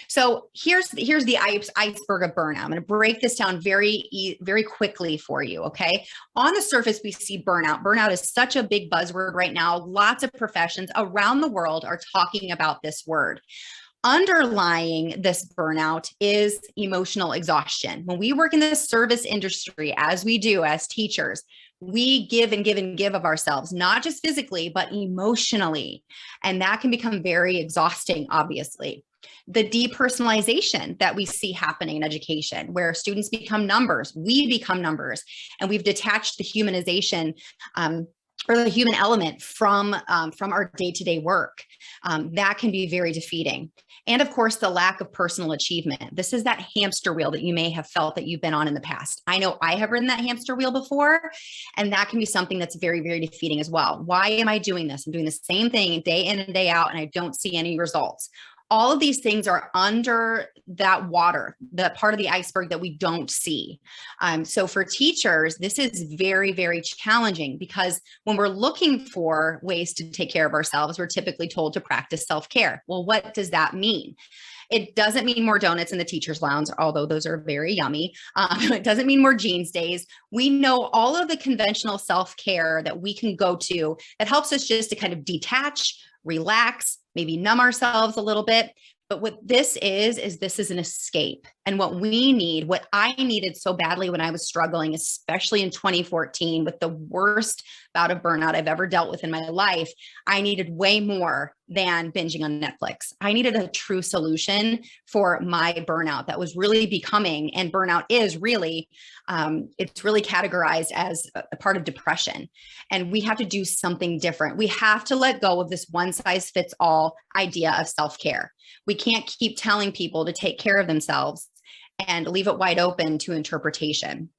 So here's the iceberg of burnout. I'm going to break this down very quickly for you. Okay. On the surface, we see burnout. Burnout is such a big buzzword right now. Lots of professions around the world are talking about this word. Underlying this burnout is emotional exhaustion. When we work in the service industry, as we do as teachers, we give and give and give of ourselves, not just physically, but emotionally. And that can become very exhausting, obviously. The depersonalization that we see happening in education, where students become numbers, we become numbers, and we've detached the humanization or the human element from our day-to-day work. That can be very defeating. And of course, the lack of personal achievement. This is that hamster wheel that you may have felt that you've been on in the past. I know I have ridden that hamster wheel before, and that can be something that's very, very defeating as well. Why am I doing this? I'm doing the same thing day in and day out, and I don't see any results. All of these things are under that water, the part of the iceberg that we don't see. So for teachers, this is very, very challenging, because when we're looking for ways to take care of ourselves, we're typically told to practice self-care. Well, what does that mean? It doesn't mean more donuts in the teacher's lounge, although those are very yummy. It doesn't mean more jeans days. We know all of the conventional self-care that we can go to that helps us just to kind of detach, relax, maybe numb ourselves a little bit. But what this is this is an escape. And what we need, what I needed so badly when I was struggling, especially in 2014 with the worst bout of burnout I've ever dealt with in my life, I needed way more than binging on Netflix. I needed a true solution for my burnout that was really becoming, and burnout is really, it's really categorized as a part of depression. And we have to do something different. We have to let go of this one size fits all idea of self-care. We can't keep telling people to take care of themselves and leave it wide open to interpretation.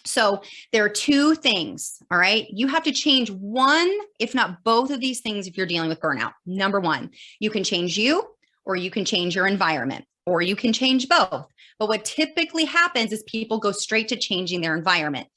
So there are two things, all right? You have to change one, if not both of these things, if you're dealing with burnout. Number one, you can change you, or you can change your environment, or you can change both. But what typically happens is people go straight to changing their environment.